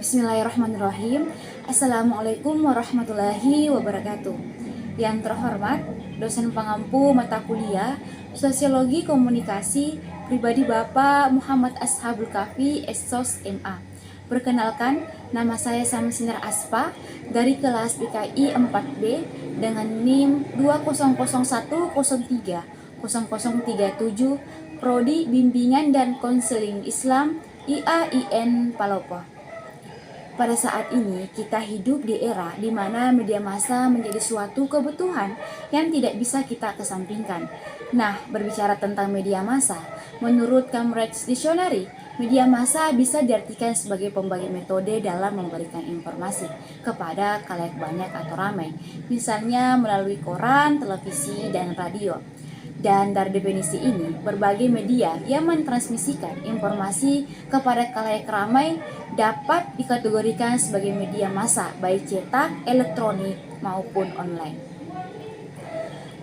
Bismillahirrahmanirrahim. Assalamualaikum warahmatullahi wabarakatuh. Yang terhormat, dosen pengampu mata kuliah Sosiologi Komunikasi Pribadi Bapak Muhammad Ashabul Kafi SSOS MA. Perkenalkan, nama saya Samsinar Aspa dari kelas DKI 4B dengan NIM 2001030037 Prodi Bimbingan dan Konseling Islam IAIN Palopo. Pada saat ini, kita hidup di era di mana media massa menjadi suatu kebutuhan yang tidak bisa kita kesampingkan. Nah, berbicara tentang media massa, menurut Cambridge Dictionary, media massa bisa diartikan sebagai pembagi metode dalam memberikan informasi kepada khalayak banyak atau ramai, misalnya melalui koran, televisi, dan radio. Dan dari definisi ini, berbagai media yang mentransmisikan informasi kepada khalayak ramai dapat dikategorikan sebagai media massa, baik cetak, elektronik, maupun online.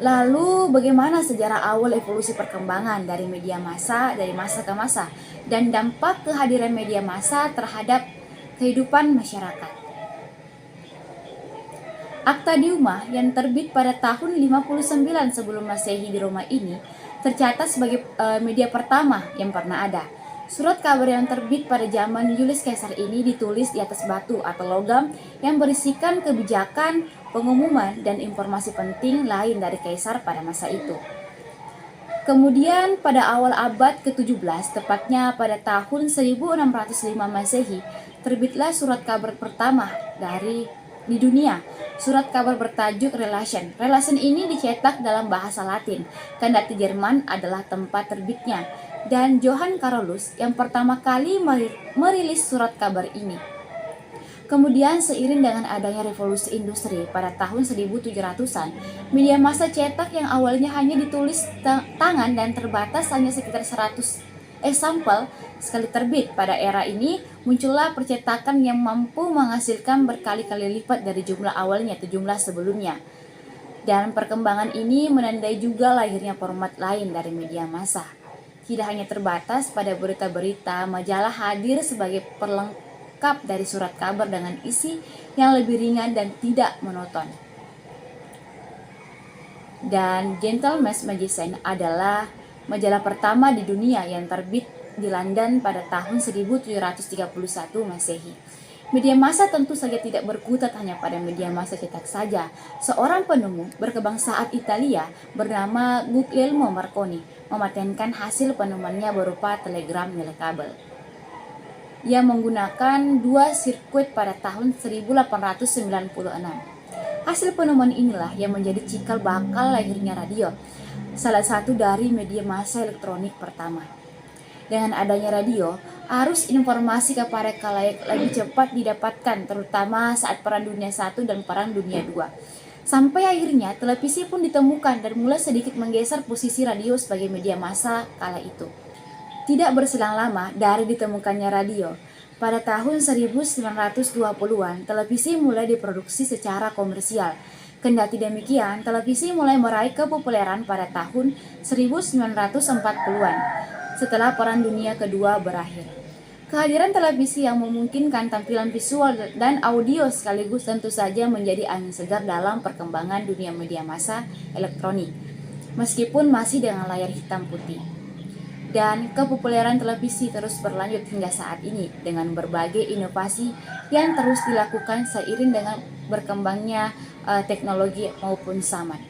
Lalu, bagaimana sejarah awal evolusi perkembangan dari media massa dari masa ke masa dan dampak kehadiran media massa terhadap kehidupan masyarakat? Akta di Ummah yang terbit pada tahun 59 sebelum Masehi di Roma ini tercatat sebagai media pertama yang pernah ada. Surat kabar yang terbit pada zaman Julius Caesar ini ditulis di atas batu atau logam yang berisikan kebijakan, pengumuman, dan informasi penting lain dari Kaisar pada masa itu. Kemudian pada awal abad ke-17, tepatnya pada tahun 1605 Masehi, terbitlah surat kabar pertama di dunia. Surat kabar bertajuk Relation. Relation ini dicetak dalam bahasa Latin, kendati Jerman adalah tempat terbitnya, dan Johann Carolus yang pertama kali merilis surat kabar ini. Kemudian seiring dengan adanya revolusi industri pada tahun 1700-an, media massa cetak yang awalnya hanya ditulis tangan dan terbatas hanya sekitar 100 sampel sekali terbit. Pada era ini muncullah percetakan yang mampu menghasilkan berkali-kali lipat dari jumlah awalnya atau jumlah sebelumnya. Dan perkembangan ini menandai juga lahirnya format lain dari media massa. Tidak hanya terbatas pada berita-berita, majalah hadir sebagai pelengkap dari surat kabar dengan isi yang lebih ringan dan tidak monoton. Dan Gentleman's Magazine adalah majalah pertama di dunia yang terbit di London pada tahun 1731 Masehi. Media massa tentu saja tidak berkutat hanya pada media massa cetak saja. Seorang penemu berkebangsaan Italia bernama Guglielmo Marconi mematenkan hasil penemuannya berupa telegram nilai-kabel yang menggunakan dua sirkuit pada tahun 1896. Hasil penemuan inilah yang menjadi cikal bakal lahirnya radio, salah satu dari media massa elektronik pertama. Dengan adanya radio, arus informasi kepada khalayak lebih cepat didapatkan, terutama saat Perang Dunia I dan Perang Dunia II. Sampai akhirnya televisi pun ditemukan dan mulai sedikit menggeser posisi radio sebagai media massa kala itu. Tidak berselang lama dari ditemukannya radio, pada tahun 1920-an televisi mulai diproduksi secara komersial. Kendati demikian, televisi mulai meraih kepopuleran pada tahun 1940-an setelah Perang Dunia Kedua berakhir. Kehadiran televisi yang memungkinkan tampilan visual dan audio sekaligus tentu saja menjadi angin segar dalam perkembangan dunia media massa elektronik, meskipun masih dengan layar hitam putih. Dan kepopuleran televisi terus berlanjut hingga saat ini dengan berbagai inovasi yang terus dilakukan seiring dengan berkembangnya teknologi maupun zaman.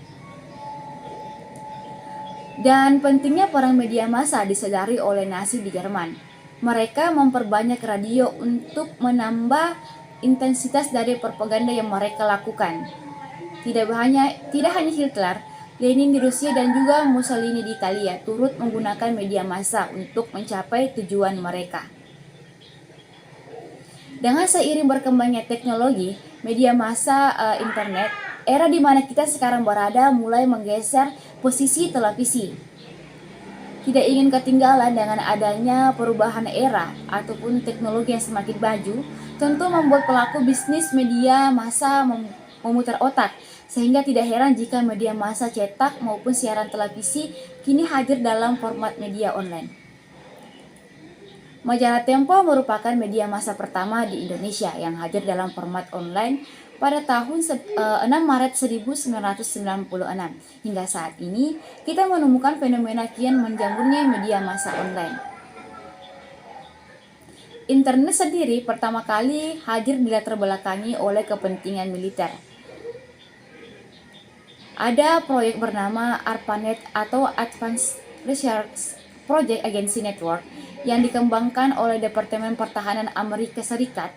Dan pentingnya peran media massa disadari oleh Nazi di Jerman. Mereka memperbanyak radio untuk menambah intensitas dari propaganda yang mereka lakukan. Tidak hanya Hitler, Lenin di Rusia dan juga Mussolini di Italia turut menggunakan media massa untuk mencapai tujuan mereka. Dengan seiring berkembangnya teknologi, media massa internet, era di mana kita sekarang berada mulai menggeser posisi televisi. Tidak ingin ketinggalan dengan adanya perubahan era ataupun teknologi yang semakin maju, tentu membuat pelaku bisnis media massa memutar otak, sehingga tidak heran jika media massa cetak maupun siaran televisi kini hadir dalam format media online. Majalah Tempo merupakan media massa pertama di Indonesia yang hadir dalam format online pada tahun 6 Maret 1996. Hingga saat ini, kita menemukan fenomena kian menjamurnya media massa online. Internet sendiri pertama kali hadir dilatar belakangi oleh kepentingan militer. Ada proyek bernama ARPANET atau Advanced Research Project Agency Network yang dikembangkan oleh Departemen Pertahanan Amerika Serikat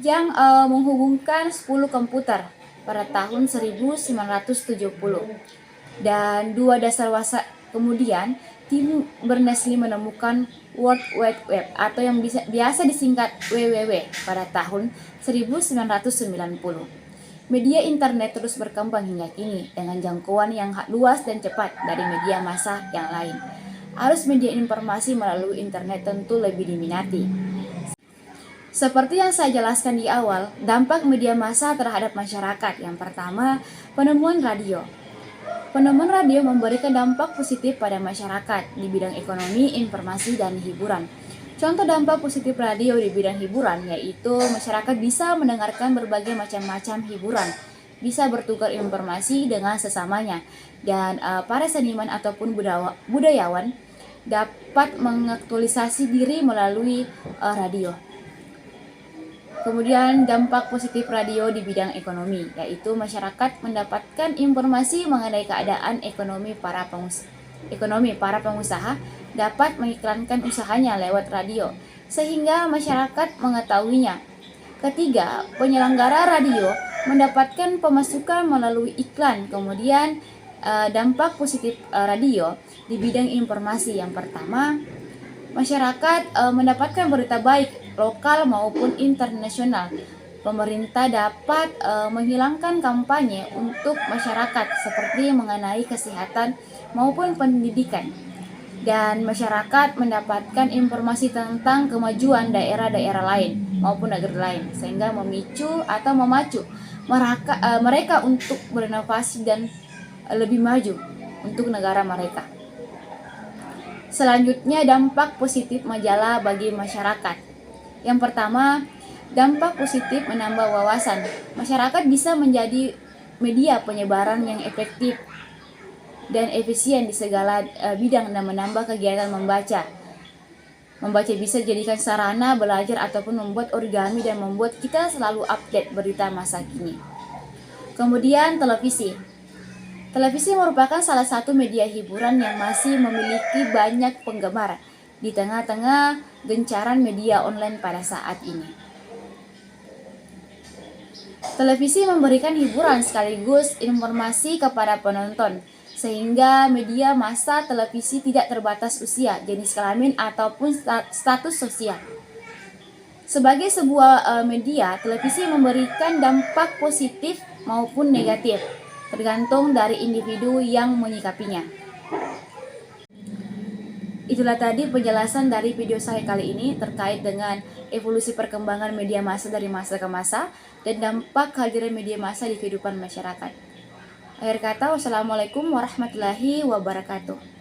yang menghubungkan 10 komputer pada tahun 1970. Dan 2 dasarwasa kemudian, tim Berners-Lee menemukan World Wide Web atau yang biasa disingkat WWW pada tahun 1990. Media internet terus berkembang hingga kini dengan jangkauan yang luas dan cepat dari media massa yang lain. Arus media informasi melalui internet tentu lebih diminati. Seperti yang saya jelaskan di awal, dampak media massa terhadap masyarakat. Yang pertama, penemuan radio. Penemuan radio memberikan dampak positif pada masyarakat di bidang ekonomi, informasi, dan hiburan. Contoh dampak positif radio di bidang hiburan yaitu masyarakat bisa mendengarkan berbagai macam-macam hiburan, bisa bertukar informasi dengan sesamanya, dan para seniman ataupun budayawan dapat mengaktualisasi diri melalui radio. Kemudian dampak positif radio di bidang ekonomi, yaitu masyarakat mendapatkan informasi mengenai keadaan ekonomi para pengusaha dapat mengiklankan usahanya lewat radio, sehingga masyarakat mengetahuinya. Ketiga, penyelenggara radio mendapatkan pemasukan melalui iklan. Kemudian dampak positif radio di bidang informasi. Yang pertama, masyarakat mendapatkan berita baik lokal maupun internasional. Pemerintah dapat menghilangkan kampanye untuk masyarakat seperti mengenai kesehatan maupun pendidikan. Dan masyarakat mendapatkan informasi tentang kemajuan daerah-daerah lain maupun negara lain, sehingga memacu mereka untuk berinovasi dan lebih maju untuk negara mereka. Selanjutnya, dampak positif majalah bagi masyarakat. Yang pertama, dampak positif menambah wawasan. Masyarakat bisa menjadi media penyebaran yang efektif dan efisien di segala bidang dan menambah kegiatan membaca. Membaca bisa dijadikan sarana belajar ataupun membuat origami dan membuat kita selalu update berita masa kini. Kemudian televisi. Televisi merupakan salah satu media hiburan yang masih memiliki banyak penggemar di tengah-tengah gencaran media online pada saat ini. Televisi memberikan hiburan sekaligus informasi kepada penonton, sehingga media massa televisi tidak terbatas usia, jenis kelamin, ataupun status sosial. Sebagai sebuah media, televisi memberikan dampak positif maupun negatif, tergantung dari individu yang menyikapinya. Itulah tadi penjelasan dari video saya kali ini terkait dengan evolusi perkembangan media massa dari masa ke masa dan dampak kehadiran media massa di kehidupan masyarakat. Akhir kata, wassalamualaikum warahmatullahi wabarakatuh.